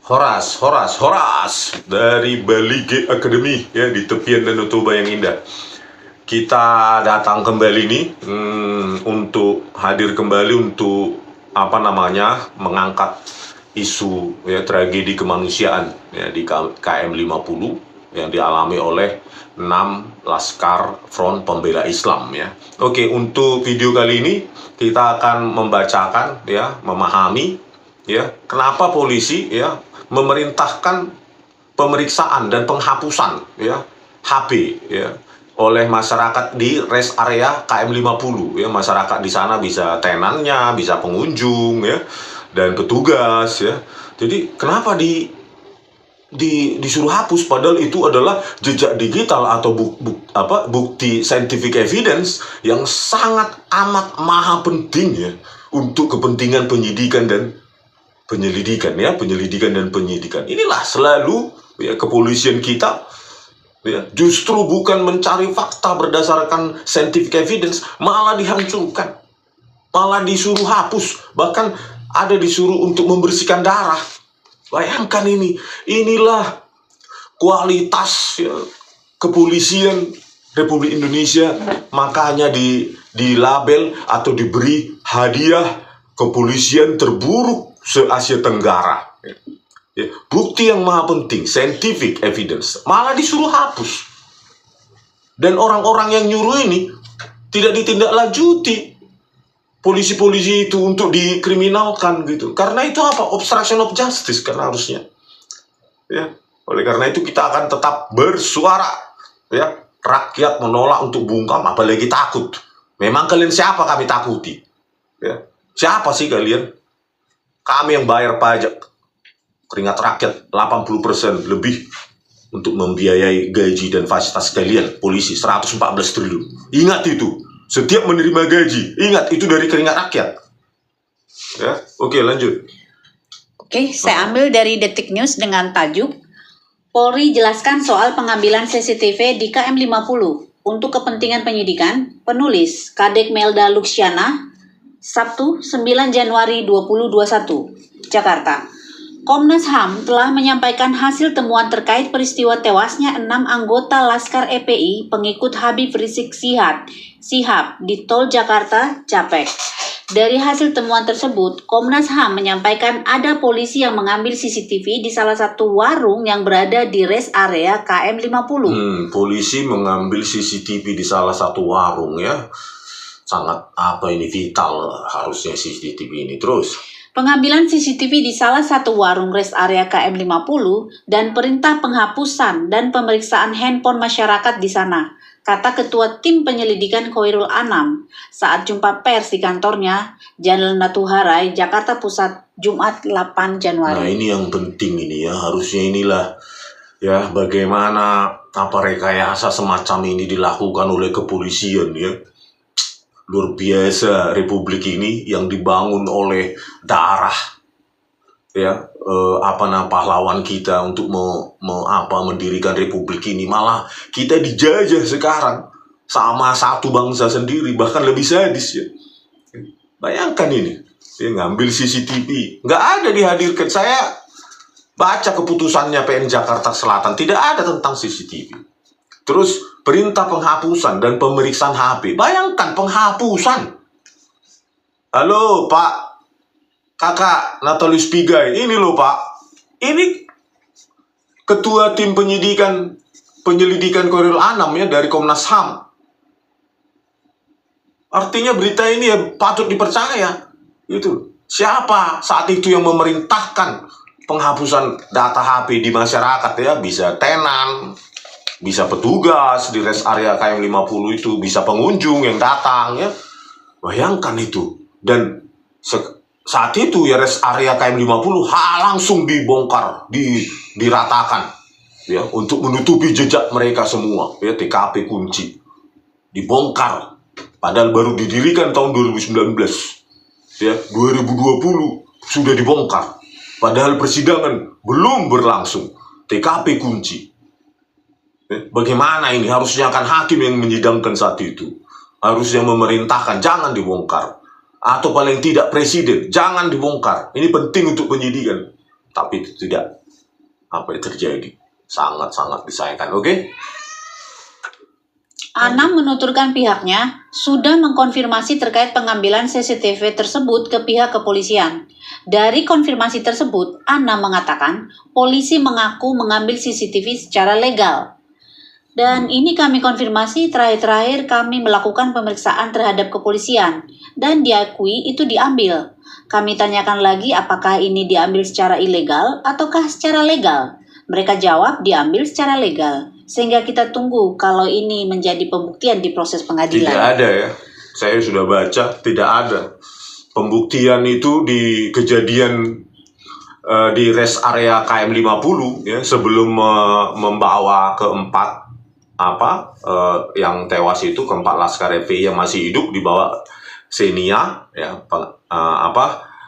Horas dari Bali Gate Academy ya di tepian Danau Toba yang indah. Kita datang kembali nih untuk hadir kembali untuk mengangkat isu ya tragedi kemanusiaan ya di KM 50 yang dialami oleh 6 Laskar Front Pembela Islam ya. Oke, untuk video kali ini kita akan membacakan ya, memahami ya kenapa polisi ya memerintahkan pemeriksaan dan penghapusan ya HP ya oleh masyarakat di rest area KM 50 ya. Masyarakat di sana bisa tenannya, bisa pengunjung ya, dan petugas ya. Jadi kenapa disuruh hapus, padahal itu adalah jejak digital atau bukti scientific evidence yang sangat amat maha penting ya untuk kepentingan penyelidikan dan penyidikan. Inilah selalu ya kepolisian kita ya, justru bukan mencari fakta berdasarkan scientific evidence, malah dihancurkan, malah disuruh hapus, bahkan ada disuruh untuk membersihkan darah. Bayangkan inilah kualitas ya, kepolisian Republik Indonesia. Makanya dilabel atau diberi hadiah kepolisian terburuk se-Asia Tenggara. Ya, bukti yang maha penting, scientific evidence, malah disuruh hapus. Dan orang-orang yang nyuruh ini tidak ditindaklanjuti polisi-polisi itu untuk dikriminalkan gitu. Karena itu obstruction of justice kan harusnya. Ya, oleh karena itu kita akan tetap bersuara. Ya, rakyat menolak untuk bungkam, apalagi takut. Memang kalian siapa kami takuti? Ya, siapa sih kalian? Kami yang bayar pajak, keringat rakyat 80% lebih untuk membiayai gaji dan fasilitas kalian, polisi 114 triliun. Ingat itu, setiap menerima gaji, ingat itu dari keringat rakyat. Ya, oke lanjut. Oke, saya ambil dari Detik News dengan tajuk Polri jelaskan soal pengambilan CCTV di KM 50 untuk kepentingan penyidikan. Penulis Kadek Melda Luxiana, Sabtu 9 Januari 2021, Jakarta. Komnas HAM telah menyampaikan hasil temuan terkait peristiwa tewasnya 6 anggota Laskar FPI pengikut Habib Rizik Syihab di Tol Jakarta Capek. Dari hasil temuan tersebut, Komnas HAM menyampaikan ada polisi yang mengambil CCTV di salah satu warung yang berada di rest area KM 50. Polisi mengambil CCTV di salah satu warung ya. Sangat vital harusnya CCTV ini. Terus pengambilan CCTV di salah satu warung rest area KM 50 dan perintah penghapusan dan pemeriksaan handphone masyarakat di sana, kata Ketua Tim Penyelidikan Khoirul Anam saat jumpa pers di kantornya, Jalan Natuharai, Jakarta Pusat, Jumat 8 Januari. Nah, ini yang penting ini ya, harusnya inilah ya bagaimana rekayasa semacam ini dilakukan oleh kepolisian ya. Luar biasa Republik ini yang dibangun oleh darah ya, pahlawan kita untuk mendirikan Republik ini, malah kita dijajah sekarang sama satu bangsa sendiri, bahkan lebih sadis ya. Bayangkan ini dia ngambil CCTV, nggak ada dihadirkan. Saya baca keputusannya PN Jakarta Selatan, tidak ada tentang CCTV. Terus perintah penghapusan dan pemeriksaan HP. Bayangkan penghapusan. Halo Pak, Kakak Natalius Pigai. Ini loh Pak, ini Ketua Tim Penyelidikan Khoirul Anam ya dari Komnas HAM. Artinya berita ini ya patut dipercaya. Itu siapa saat itu yang memerintahkan penghapusan data HP di masyarakat ya? Bisa tenan, bisa petugas di rest area KM 50 itu, bisa pengunjung yang datang ya. Bayangkan itu. Dan saat itu ya rest area KM 50 langsung dibongkar, diratakan ya untuk menutupi jejak mereka semua ya. TKP kunci dibongkar, padahal baru didirikan tahun 2019 ya. 2020 sudah dibongkar, padahal persidangan belum berlangsung. TKP kunci. Bagaimana ini? Harusnya kan hakim yang menyidangkan saat itu, harusnya memerintahkan jangan dibongkar, atau paling tidak presiden jangan dibongkar. Ini penting untuk penyidikan. tapi itu tidak terjadi. Sangat-sangat disayangkan. Oke? Anam menuturkan pihaknya sudah mengkonfirmasi terkait pengambilan CCTV tersebut ke pihak kepolisian. Dari konfirmasi tersebut, Anam mengatakan polisi mengaku mengambil CCTV secara legal. Dan ini kami konfirmasi terakhir kami melakukan pemeriksaan terhadap kepolisian dan diakui itu diambil. Kami tanyakan lagi apakah ini diambil secara ilegal ataukah secara legal. Mereka jawab diambil secara legal. Sehingga kita tunggu kalau ini menjadi pembuktian di proses pengadilan. Tidak ada ya. Saya sudah baca, tidak ada. Pembuktian itu di kejadian di rest area KM 50 ya, sebelum membawa keempat yang tewas itu, keempat Laskar FPI yang masih hidup dibawa Xenia ya,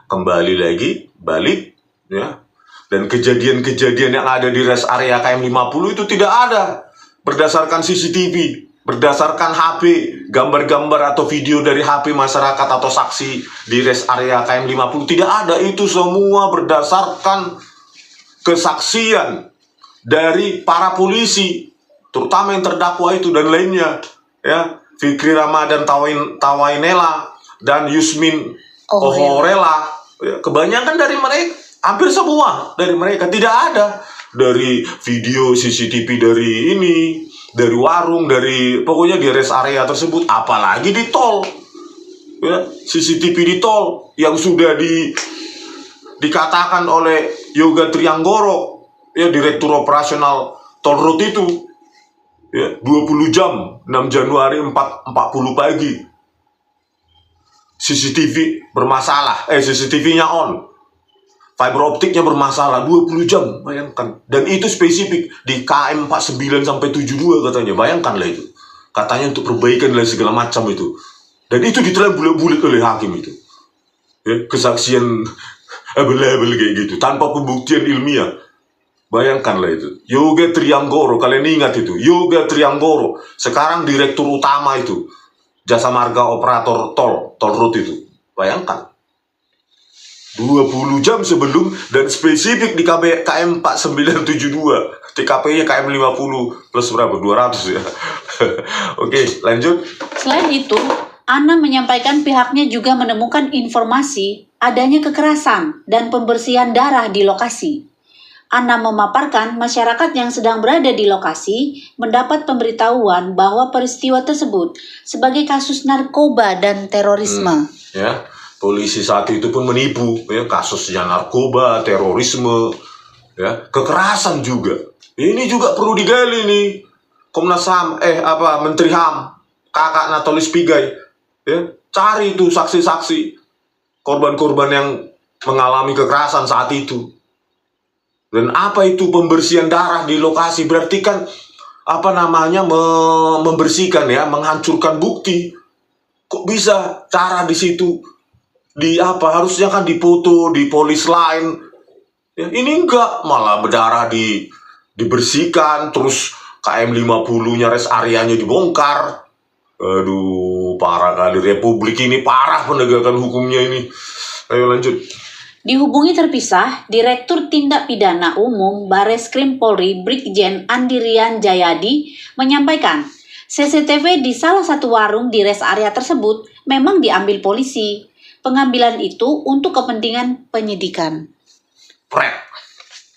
kembali lagi balik ya. Dan kejadian-kejadian yang ada di rest area KM 50 itu tidak ada berdasarkan CCTV, berdasarkan HP, gambar-gambar atau video dari HP masyarakat atau saksi di rest area KM 50. Tidak ada, itu semua berdasarkan kesaksian dari para polisi, terutama yang terdakwa itu dan lainnya ya, Fikri Ramadan Tawainela dan Yusmin Ohorela ya, kebanyakan dari mereka, hampir semua dari mereka. Tidak ada dari video CCTV dari ini, dari warung, dari pokoknya di rest area tersebut, apalagi di tol ya, CCTV di tol yang sudah dikatakan oleh Yoga Trianggoro ya, Direktur Operasional Tol Road itu ya, 20 jam 6 Januari 40 pagi CCTV bermasalah, CCTV-nya on, fiber optiknya bermasalah 20 jam, bayangkan. Dan itu spesifik di KM 49 sampai 72 katanya, bayangkanlah itu. Katanya untuk perbaikan dan segala macam itu. Dan itu ditelan bulat-bulat oleh hakim itu. Ya, kesaksian abel-abel kayak gitu, tanpa pembuktian ilmiah. Bayangkanlah itu. Yoga Trianggoro, kalian ingat itu. Yoga Trianggoro, sekarang direktur utama itu. Jasa Marga Operator Tol Road itu. Bayangkan. 20 jam sebelum dan spesifik di KM 4972, TKP-nya KM 50 plus berapa? 200 ya. Oke, lanjut. Selain itu, Anam menyampaikan pihaknya juga menemukan informasi adanya kekerasan dan pembersihan darah di lokasi. Anam memaparkan masyarakat yang sedang berada di lokasi mendapat pemberitahuan bahwa peristiwa tersebut sebagai kasus narkoba dan terorisme. Ya. Polisi saat itu pun menipu ya, kasusnya narkoba, terorisme, ya, kekerasan juga. Ini juga perlu digali nih. Komnas HAM, Menteri HAM, Kakak Natalis Pigai, ya, cari itu saksi-saksi korban-korban yang mengalami kekerasan saat itu. Dan apa itu pembersihan darah di lokasi? Berarti kan membersihkan ya, menghancurkan bukti. Kok bisa cara di situ? Harusnya kan dipoto di polis lain ya, ini enggak, malah berdarah dibersihkan, terus KM 50-nya rest areanya dibongkar. Aduh, parah kali Republik ini, parah penegakan hukumnya ini. Ayo lanjut. Dihubungi terpisah, Direktur Tindak Pidana Umum Bareskrim Polri Brigjen Andirian Jayadi menyampaikan CCTV di salah satu warung di rest area tersebut memang diambil polisi. Pengambilan itu untuk kepentingan penyidikan.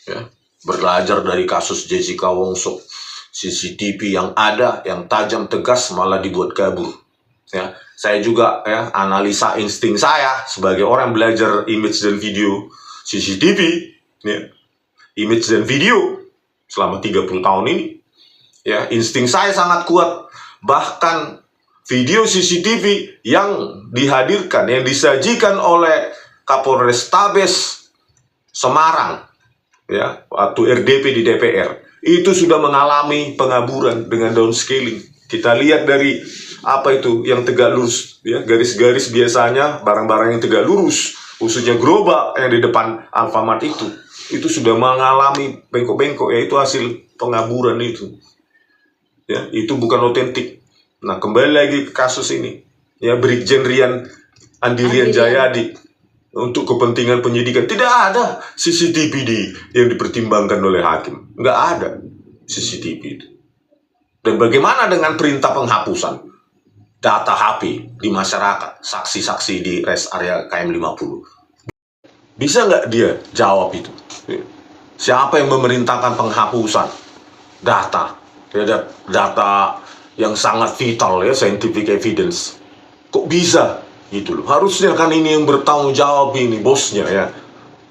Ya, belajar dari kasus Jessica Wongso, CCTV yang ada, yang tajam tegas malah dibuat kabur. Ya, saya juga ya analisa insting saya sebagai orang belajar image dan video CCTV, ya, image dan video selama 30 tahun ini. Ya, insting saya sangat kuat. Bahkan video CCTV yang dihadirkan, yang disajikan oleh Kapolrestabes Semarang, ya, waktu RDP di DPR, itu sudah mengalami pengaburan dengan downscaling. Kita lihat dari yang tegak lurus, ya, garis-garis biasanya barang-barang yang tegak lurus, khususnya gerobak yang di depan Alfamart itu sudah mengalami bengkok-bengkok, ya, itu hasil pengaburan itu. Ya, itu bukan otentik. Nah, kembali lagi ke kasus ini. Ya, Brigjen Andirian Jayadi. untuk kepentingan penyidikan. Tidak ada CCTV yang dipertimbangkan oleh hakim. Nggak ada CCTV itu. Dan bagaimana dengan perintah penghapusan data HP di masyarakat, saksi-saksi di rest area KM 50? Bisa nggak dia jawab itu? Siapa yang memerintahkan penghapusan data? Ya, data yang sangat vital ya, scientific evidence. Kok bisa? Gitu loh. Harusnya kan ini yang bertanggung jawab ini, bosnya ya.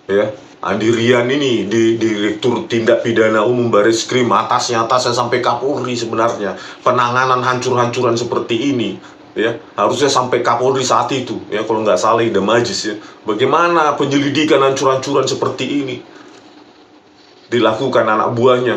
Ya, Andi Rian ini Direktur Tindak Pidana Umum Bareskrim, atasnya sampai Kapolri sebenarnya. Penanganan hancur-hancuran seperti ini ya harusnya sampai Kapolri saat itu ya, kalau nggak salah Idam Aziz ya. Bagaimana penyelidikan hancur-hancuran seperti ini dilakukan anak buahnya?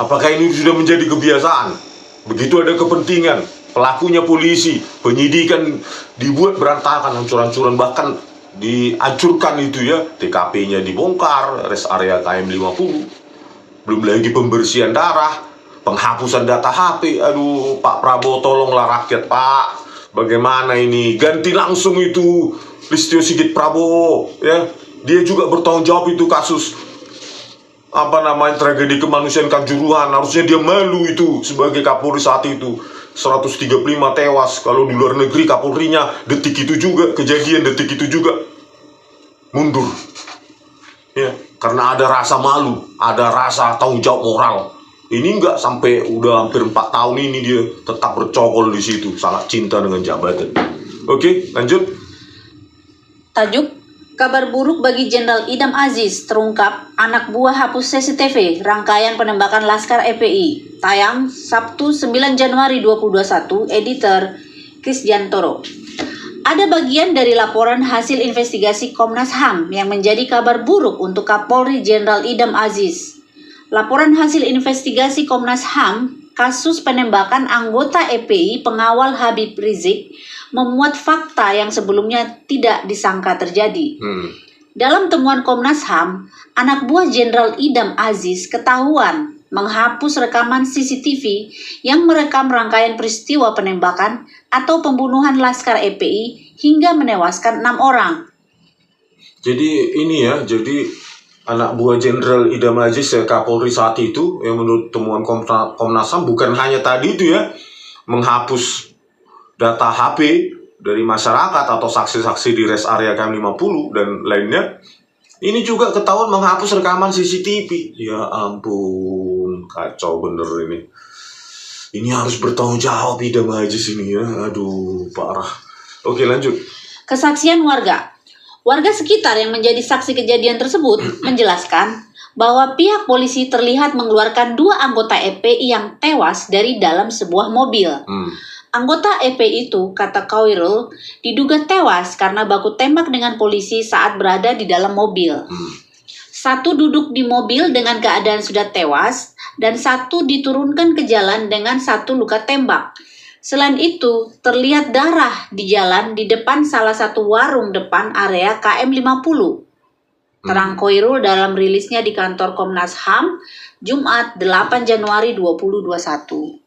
Apakah ini sudah menjadi kebiasaan? Begitu ada kepentingan, pelakunya polisi, penyidikan dibuat berantakan, hancur-hancuran, bahkan dihancurkan itu ya, TKP-nya dibongkar, rest area KM 50. Belum lagi pembersihan darah, penghapusan data HP. Aduh, Pak Prabowo, tolonglah rakyat, Pak. Bagaimana ini? Ganti langsung itu Listio Sigit Prabowo ya. Dia juga bertanggung jawab itu kasus tragedi kemanusiaan Kanjuruhan. Harusnya dia malu itu sebagai Kapolri saat itu. 135 tewas. Kalau di luar negeri Kapolrinya detik itu juga, kejadian detik itu juga mundur ya, karena ada rasa malu, ada rasa tanggung jawab moral. Ini enggak, sampai udah hampir 4 tahun ini dia tetap bercokol di situ, sangat cinta dengan jabatan. Oke, lanjut. Tajuk, kabar buruk bagi Jenderal Idam Aziz, terungkap anak buah hapus CCTV rangkaian penembakan Laskar FPI. Tayang Sabtu 9 Januari 2021, editor Krisdiantoro. Ada bagian dari laporan hasil investigasi Komnas HAM yang menjadi kabar buruk untuk Kapolri Jenderal Idam Aziz. Laporan hasil investigasi Komnas HAM kasus penembakan anggota EPI pengawal Habib Rizik memuat fakta yang sebelumnya tidak disangka terjadi. Dalam temuan Komnas HAM, anak buah Jenderal Idam Aziz ketahuan menghapus rekaman CCTV yang merekam rangkaian peristiwa penembakan atau pembunuhan Laskar FPI hingga menewaskan 6 orang. Jadi ini ya, jadi anak buah Jenderal Idam Aziz ya, Kapolri saat itu, yang menurut temuan Komnas HAM bukan hanya tadi itu ya, menghapus data HP dari masyarakat atau saksi-saksi di rest area KM 50 dan lainnya. Ini juga ketahuan menghapus rekaman CCTV. Ya ampun, kacau bener ini. Ini harus bertanggung jawab Idam Aziz ini ya. Aduh, parah. Oke, lanjut. Kesaksian warga. Warga sekitar yang menjadi saksi kejadian tersebut menjelaskan bahwa pihak polisi terlihat mengeluarkan 2 anggota EPI yang tewas dari dalam sebuah mobil. Anggota EPI itu, kata Khairul, diduga tewas karena baku tembak dengan polisi saat berada di dalam mobil. Satu duduk di mobil dengan keadaan sudah tewas, dan satu diturunkan ke jalan dengan 1 luka tembak. Selain itu, terlihat darah di jalan di depan salah satu warung depan area KM 50. Terang Khairul dalam rilisnya di kantor Komnas HAM, Jumat 8 Januari 2021.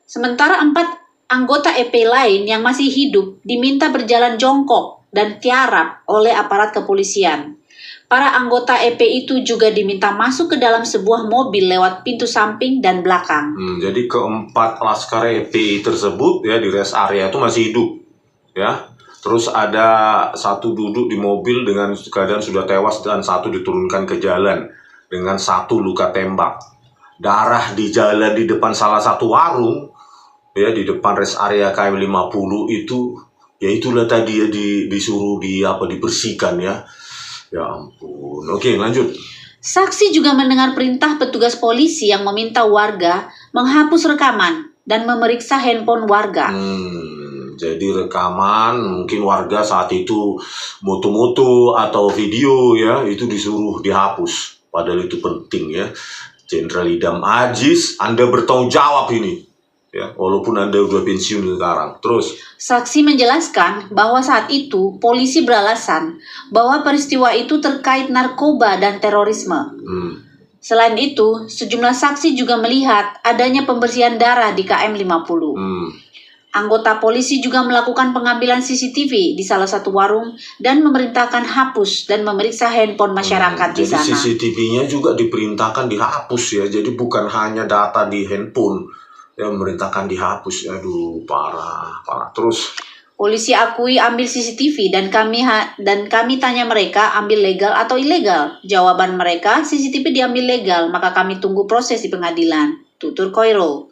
Sementara 4 anggota EP lain yang masih hidup diminta berjalan jongkok dan tiarap oleh aparat kepolisian. Para anggota EP itu juga diminta masuk ke dalam sebuah mobil lewat pintu samping dan belakang. Jadi keempat Laskar EPI tersebut ya di rest area itu masih hidup ya. Terus ada 1 duduk di mobil dengan keadaan sudah tewas dan 1 diturunkan ke jalan dengan 1 luka tembak. Darah di jalan di depan salah satu warung ya, di depan rest area KM 50 itu, ya itulah tadi ya disuruh dibersihkan ya. Ya ampun. Oke, lanjut. Saksi juga mendengar perintah petugas polisi yang meminta warga menghapus rekaman dan memeriksa handphone warga. Jadi rekaman mungkin warga saat itu moto-moto atau video ya, itu disuruh dihapus. Padahal itu penting ya. Jenderal Idam Aziz, Anda bertanggung jawab ini. Ya, walaupun Anda udah pensiun sekarang. Terus saksi menjelaskan bahwa saat itu polisi beralasan bahwa peristiwa itu terkait narkoba dan terorisme. Selain itu, sejumlah saksi juga melihat adanya pembersihan darah di KM 50. Anggota polisi juga melakukan pengambilan CCTV di salah satu warung dan memerintahkan hapus dan memeriksa handphone masyarakat di Jadi sana. CCTV-nya juga diperintahkan dihapus ya. Jadi bukan hanya data di handphone yang memerintahkan dihapus. Aduh, parah. Terus Polisi akui ambil CCTV dan kami tanya mereka ambil legal atau ilegal. Jawaban mereka CCTV diambil legal, maka kami tunggu proses di pengadilan. Tutur Khairul.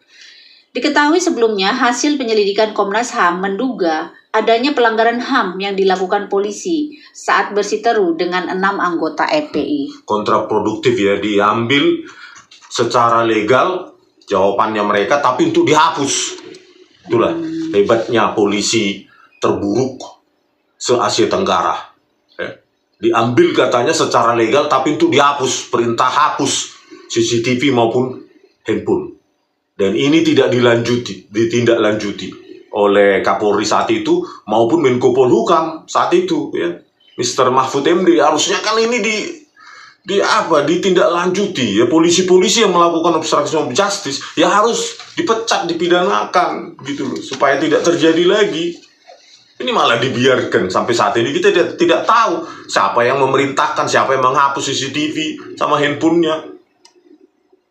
Diketahui sebelumnya hasil penyelidikan Komnas HAM menduga adanya pelanggaran HAM yang dilakukan polisi saat bersiteru dengan 6 anggota FPI. kontraproduktif ya, diambil secara legal jawabannya mereka tapi untuk dihapus. Itulah hebatnya polisi terburuk se-Asia Tenggara. Diambil katanya secara legal tapi untuk dihapus, perintah hapus CCTV maupun handphone. Dan ini tidak ditindaklanjuti oleh Kapolri saat itu maupun Menko Polhukam saat itu ya. Mr. Mahfud MD harusnya kan ini ditindaklanjuti ya. Polisi-polisi yang melakukan obstruction of justice ya harus dipecat, dipidanakan gitu loh, supaya tidak terjadi lagi. Ini malah dibiarkan sampai saat ini kita tidak tahu siapa yang memerintahkan, siapa yang menghapus CCTV sama handphonenya.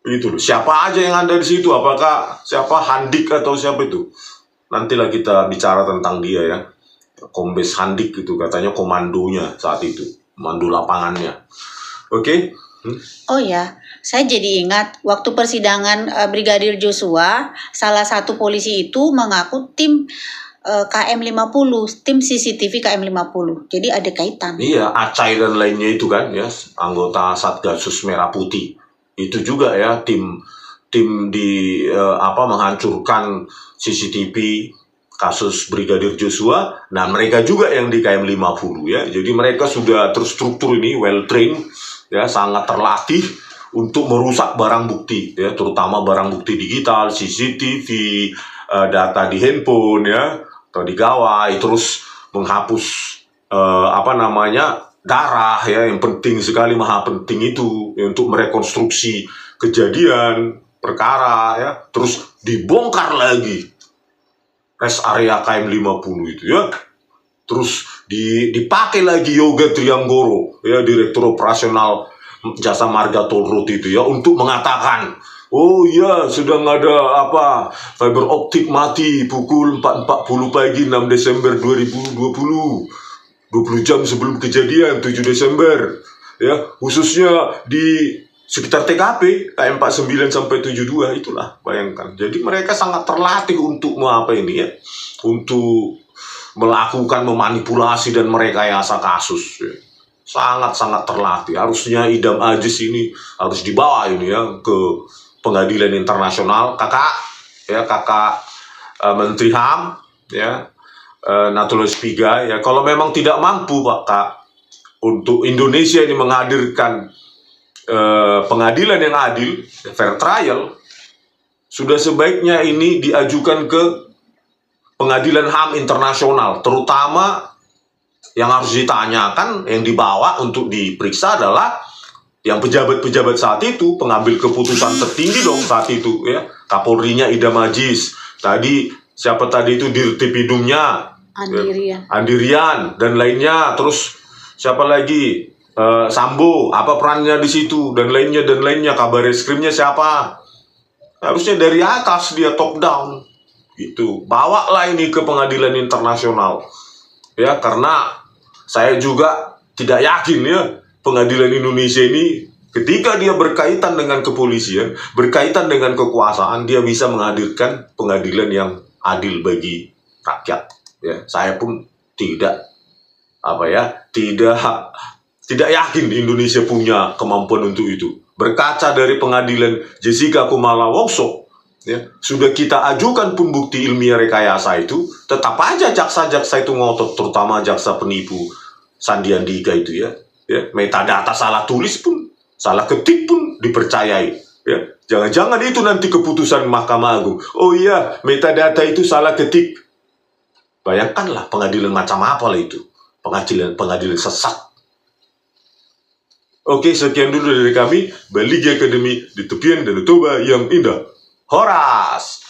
Gitu loh. Siapa aja yang ada di situ? Apakah siapa Handik atau siapa itu? Nantilah kita bicara tentang dia ya. Kombes Handik itu katanya komandonya saat itu, komando lapangannya. Oke? Oh ya, saya jadi ingat waktu persidangan Brigadir Joshua, salah satu polisi itu mengaku tim KM50, tim CCTV KM50. Jadi ada kaitan. Iya, Acai dan lainnya itu kan ya, anggota Satgasus Merah Putih. Itu juga ya tim di menghancurkan CCTV kasus Brigadir Joshua. Nah, mereka juga yang di KM50 ya. Jadi mereka sudah terstruktur ini, well trained ya, sangat terlatih untuk merusak barang bukti ya, terutama barang bukti digital, CCTV, data di handphone ya, atau di gawai, terus menghapus darah ya, yang penting sekali, maha penting itu ya, untuk merekonstruksi kejadian perkara ya, terus dibongkar lagi rest area KM50 itu ya, terus dipakai lagi Yoga Trianggoro ya, Direktur Operasional Jasa Marga Toll Road itu ya, untuk mengatakan oh iya sedang ada fiber optik mati pukul 4.40 pagi 6 Desember 2020. 20 jam sebelum kejadian 7 Desember ya, khususnya di sekitar TKP KM49 sampai 72. Itulah, bayangkan. Jadi mereka sangat terlatih untuk untuk melakukan memanipulasi dan merekayasa kasus ya. Sangat-sangat terlatih. Harusnya Idam Aziz ini harus dibawa ini ya ke pengadilan internasional. Kakak Menteri HAM ya, Natulus Pigai ya, kalau memang tidak mampu Pak untuk Indonesia ini menghadirkan pengadilan yang adil, fair trial, sudah sebaiknya ini diajukan ke pengadilan HAM internasional. Terutama yang harus ditanyakan, yang dibawa untuk diperiksa adalah yang pejabat-pejabat saat itu, pengambil keputusan tertinggi dong saat itu ya. Kapolrinya Idam Aziz, tadi siapa tadi itu Dirtipidumnya Andirian dan lainnya, terus siapa lagi, Sambo, apa perannya di situ, dan lainnya, kabar eskrimnya siapa. Harusnya dari atas, dia top down gitu, bawalah ini ke pengadilan internasional ya, karena saya juga tidak yakin ya pengadilan Indonesia ini ketika dia berkaitan dengan kepolisian, berkaitan dengan kekuasaan, dia bisa menghadirkan pengadilan yang adil bagi rakyat ya. Saya pun tidak yakin Indonesia punya kemampuan untuk itu. Berkaca dari pengadilan Jessica Kumala Wongso ya, sudah kita ajukan pun bukti ilmiah rekayasa itu, tetap aja jaksa-jaksa itu ngotot, terutama jaksa penipu Sandi Andika itu ya, metadata salah tulis pun, salah ketik pun dipercayai ya. Jangan-jangan itu nanti keputusan Mahkamah Agung, oh iya metadata itu salah ketik. Bayangkanlah pengadilan macam apa lah itu, pengadilan sesat. Oke, sekian dulu dari kami, Baligi Academy di tepian Danau Toba yang indah. Horas!